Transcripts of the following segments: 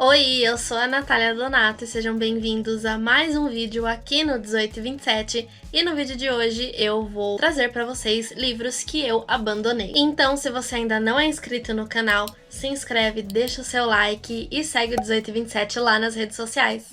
Oi, eu sou a Natália Donato e sejam bem-vindos a mais um vídeo aqui no 1827. E no vídeo de hoje eu vou trazer para vocês livros que eu abandonei. Então, se você ainda não é inscrito no canal, se inscreve, deixa o seu like e segue o 1827 lá nas redes sociais.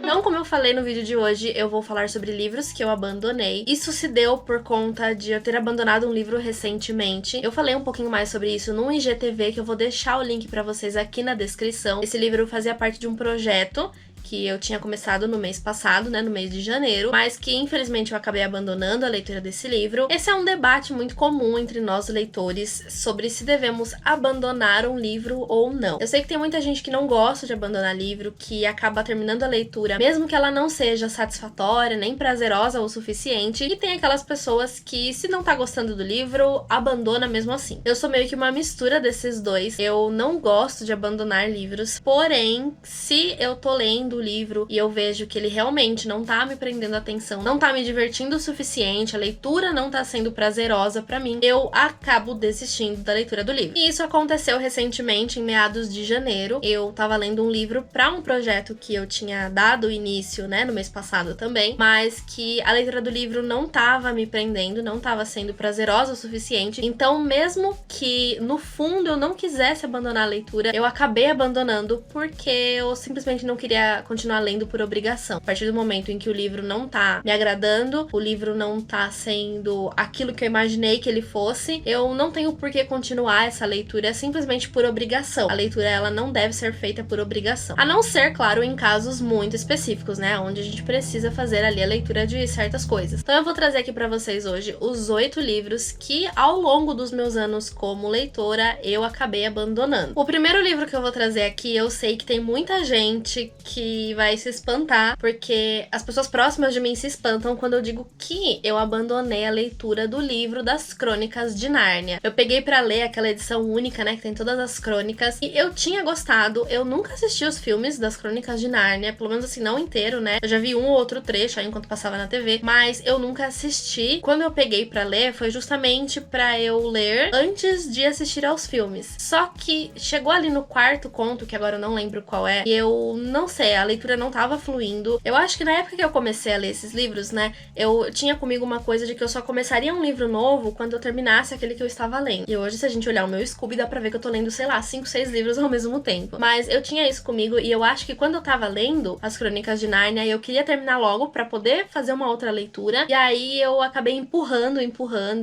Então, como eu falei no vídeo de hoje, eu vou falar sobre livros que eu abandonei. Isso se deu por conta de eu ter abandonado um livro recentemente. Eu falei um pouquinho mais sobre isso no IGTV, que eu vou deixar o link pra vocês aqui na descrição. Esse livro fazia parte de um projeto que eu tinha começado no mês passado, no mês de janeiro, mas que infelizmente eu acabei abandonando a leitura desse livro. Esse é um debate muito comum entre nós leitores sobre se devemos abandonar um livro ou não. Eu sei que tem muita gente que não gosta de abandonar livro, que acaba terminando a leitura, mesmo que ela não seja satisfatória, nem prazerosa o suficiente, e tem aquelas pessoas que, se não tá gostando do livro, abandona mesmo assim. Eu sou meio que uma mistura desses dois. Eu não gosto de abandonar livros, porém, se eu tô lendo o livro e eu vejo que ele realmente não tá me prendendo atenção, não tá me divertindo o suficiente, a leitura não tá sendo prazerosa pra mim, eu acabo desistindo da leitura do livro. E isso aconteceu recentemente, em meados de janeiro. Eu tava lendo um livro pra um projeto que eu tinha dado início, no mês passado também, mas que a leitura do livro não tava me prendendo, não tava sendo prazerosa o suficiente. Então, mesmo que no fundo eu não quisesse abandonar a leitura, eu acabei abandonando porque eu simplesmente não queria continuar lendo por obrigação. A partir do momento em que o livro não tá me agradando, o livro não tá sendo aquilo que eu imaginei que ele fosse, eu não tenho por que continuar essa leitura simplesmente por obrigação. A leitura, ela não deve ser feita por obrigação. A não ser, claro, em casos muito específicos, onde a gente precisa fazer ali a leitura de certas coisas. Então eu vou trazer aqui pra vocês hoje os 8 livros que, ao longo dos meus anos como leitora, eu acabei abandonando. O primeiro livro que eu vou trazer aqui, eu sei que tem muita gente que vai se espantar, porque as pessoas próximas de mim se espantam quando eu digo que eu abandonei a leitura do livro das Crônicas de Nárnia. Eu peguei pra ler aquela edição única, que tem todas as crônicas, e eu tinha gostado. Eu nunca assisti os filmes das Crônicas de Nárnia, pelo menos assim, não inteiro, Eu já vi um ou outro trecho aí enquanto passava na TV, mas eu nunca assisti. Quando eu peguei pra ler, foi justamente pra eu ler antes de assistir aos filmes. Só que chegou ali no quarto conto, que agora eu não lembro qual é, e eu não sei, a leitura não tava fluindo. Eu acho que na época que eu comecei a ler esses livros, eu tinha comigo uma coisa de que eu só começaria um livro novo quando eu terminasse aquele que eu estava lendo. E hoje, se a gente olhar o meu Scooby, dá pra ver que eu tô lendo, 5, 6 livros ao mesmo tempo. Mas eu tinha isso comigo e eu acho que quando eu tava lendo as Crônicas de Nárnia, eu queria terminar logo pra poder fazer uma outra leitura. E aí eu acabei empurrando,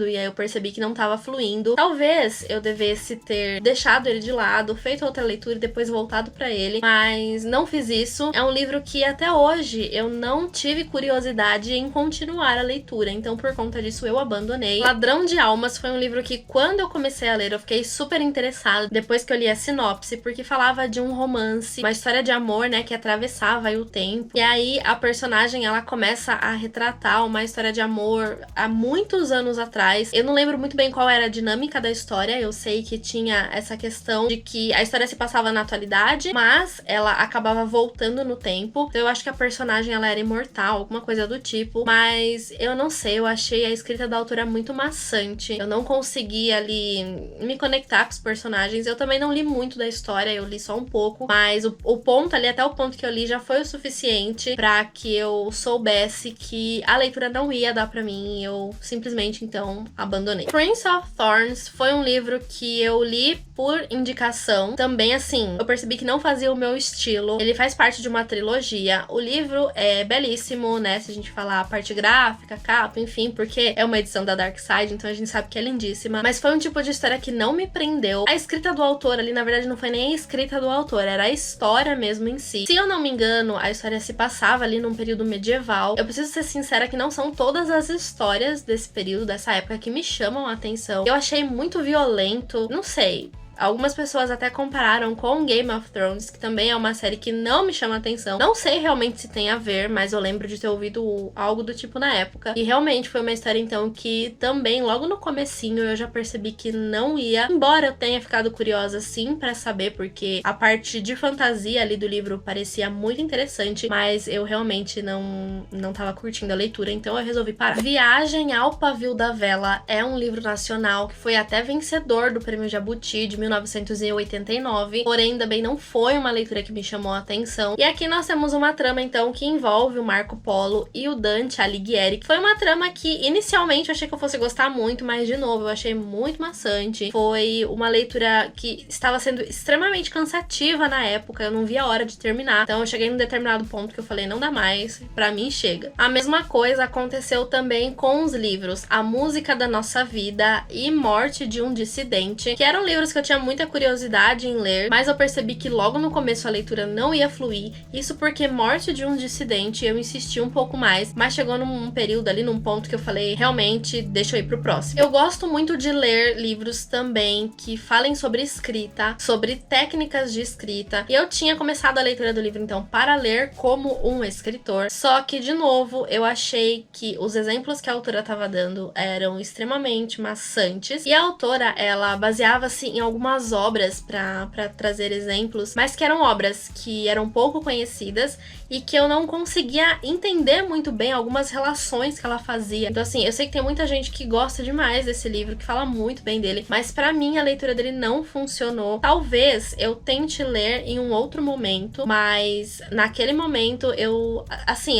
e aí eu percebi que não tava fluindo. Talvez eu devesse ter deixado ele de lado, feito outra leitura e depois voltado pra ele, mas não fiz isso. É um livro que até hoje eu não tive curiosidade em continuar a leitura, então por conta disso eu abandonei. Ladrão de Almas foi um livro que, quando eu comecei a ler, eu fiquei super interessada depois que eu li a sinopse, porque falava de um romance, uma história de amor, que atravessava aí o tempo. E aí a personagem, ela começa a retratar uma história de amor há muitos anos atrás. Eu não lembro muito bem qual era a dinâmica da história, eu sei que tinha essa questão de que a história se passava na atualidade, mas ela acabava voltando no tempo. Então eu acho que a personagem, ela era imortal, alguma coisa do tipo, mas eu não sei, eu achei a escrita da autora muito maçante. Eu não consegui ali me conectar com os personagens. Eu também não li muito da história, eu li só um pouco, mas o ponto ali, até o ponto que eu li, já foi o suficiente pra que eu soubesse que a leitura não ia dar pra mim, e eu simplesmente, então, abandonei. Prince of Thorns foi um livro que eu li por indicação. Também, assim, eu percebi que não fazia o meu estilo. Ele faz parte de uma trilogia. O livro é belíssimo, se a gente falar a parte gráfica, capa, enfim, porque é uma edição da Dark Side, então a gente sabe que é lindíssima. Mas foi um tipo de história que não me prendeu. A escrita do autor ali, na verdade, não foi nem a escrita do autor, era a história mesmo em si. Se eu não me engano, a história se passava ali num período medieval. Eu preciso ser sincera que não são todas as histórias desse período, dessa época, que me chamam a atenção. Eu achei muito violento, não sei. Algumas pessoas até compararam com Game of Thrones, que também é uma série que não me chama atenção. Não sei realmente se tem a ver, mas eu lembro de ter ouvido algo do tipo na época. E realmente foi uma história, então, que também, logo no comecinho, eu já percebi que não ia. Embora eu tenha ficado curiosa, sim, pra saber, porque a parte de fantasia ali do livro parecia muito interessante, mas eu realmente não tava curtindo a leitura, então eu resolvi parar. Viagem ao Pavio da Vela é um livro nacional que foi até vencedor do Prêmio Jabuti de 1989, porém também não foi uma leitura que me chamou a atenção. E aqui nós temos uma trama, então, que envolve o Marco Polo e o Dante Alighieri, que foi uma trama que inicialmente eu achei que eu fosse gostar muito, mas de novo eu achei muito maçante. Foi uma leitura que estava sendo extremamente cansativa na época, eu não via a hora de terminar, então eu cheguei num determinado ponto que eu falei, não dá mais, pra mim chega. A mesma coisa aconteceu também com os livros A Música da Nossa Vida e Morte de um Dissidente, que eram livros que eu tinha muita curiosidade em ler, mas eu percebi que logo no começo a leitura não ia fluir, isso porque Morte de um Dissidente eu insisti um pouco mais, mas chegou num período ali, num ponto que eu falei, realmente, deixa eu ir pro próximo. Eu gosto muito de ler livros também que falem sobre escrita, sobre técnicas de escrita, e eu tinha começado a leitura do livro, então, para ler como um escritor, só que, de novo, eu achei que os exemplos que a autora estava dando eram extremamente maçantes, e a autora, ela baseava-se em algumas obras para trazer exemplos, mas que eram obras que eram pouco conhecidas e que eu não conseguia entender muito bem algumas relações que ela fazia. Então, assim, eu sei que tem muita gente que gosta demais desse livro, que fala muito bem dele, mas pra mim a leitura dele não funcionou. Talvez eu tente ler em um outro momento, mas naquele momento eu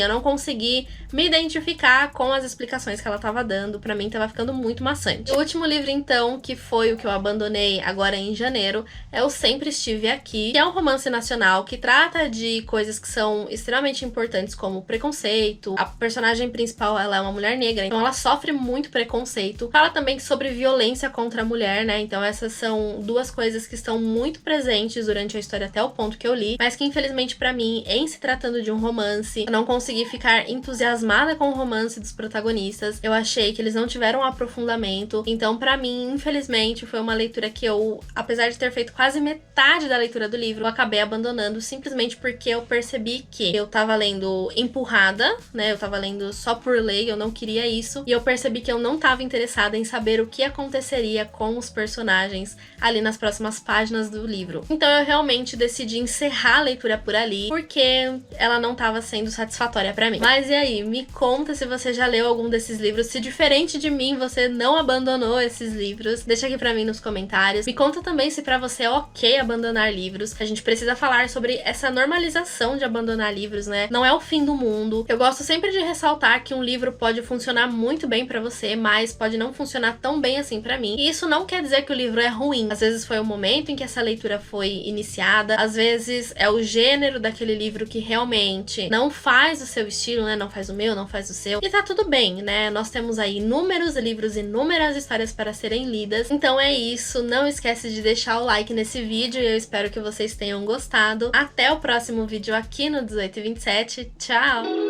não consegui me identificar com as explicações que ela tava dando. Pra mim tava ficando muito maçante. O último livro, então, que foi o que eu abandonei agora em janeiro, é o Sempre Estive Aqui, que é um romance nacional que trata de coisas que são extremamente importantes, como preconceito. A personagem principal, ela é uma mulher negra, então ela sofre muito preconceito. Fala também sobre violência contra a mulher, né? Então essas são duas coisas que estão muito presentes durante a história até o ponto que eu li, mas que infelizmente pra mim, em se tratando de um romance, eu não consegui ficar entusiasmada com o romance dos protagonistas. Eu achei que eles não tiveram um aprofundamento, então pra mim, infelizmente, foi uma leitura que eu, apesar de ter feito quase metade da leitura do livro, eu acabei abandonando simplesmente porque eu percebi que eu tava lendo empurrada, né? Eu tava lendo só por ler, eu não queria isso. E eu percebi que eu não tava interessada em saber o que aconteceria com os personagens ali nas próximas páginas do livro. Então eu realmente decidi encerrar a leitura por ali, porque ela não tava sendo satisfatória pra mim. Mas e aí? Me conta se você já leu algum desses livros, se diferente de mim você não abandonou esses livros. Deixa aqui pra mim nos comentários. Me conta também se pra você é ok abandonar livros. A gente precisa falar sobre essa normalização de abandonar livros, né? Não é o fim do mundo. Eu gosto sempre de ressaltar que um livro pode funcionar muito bem pra você, mas pode não funcionar tão bem assim pra mim. E isso não quer dizer que o livro é ruim. Às vezes foi o momento em que essa leitura foi iniciada, às vezes é o gênero daquele livro que realmente não faz o seu estilo, né? Não faz o meu, não faz o seu. E tá tudo bem, né? Nós temos aí inúmeros livros, inúmeras histórias para serem lidas. Então é isso. Não esquece de deixar o like nesse vídeo e eu espero que vocês tenham gostado. Até o próximo vídeo aqui no 1827. Tchau!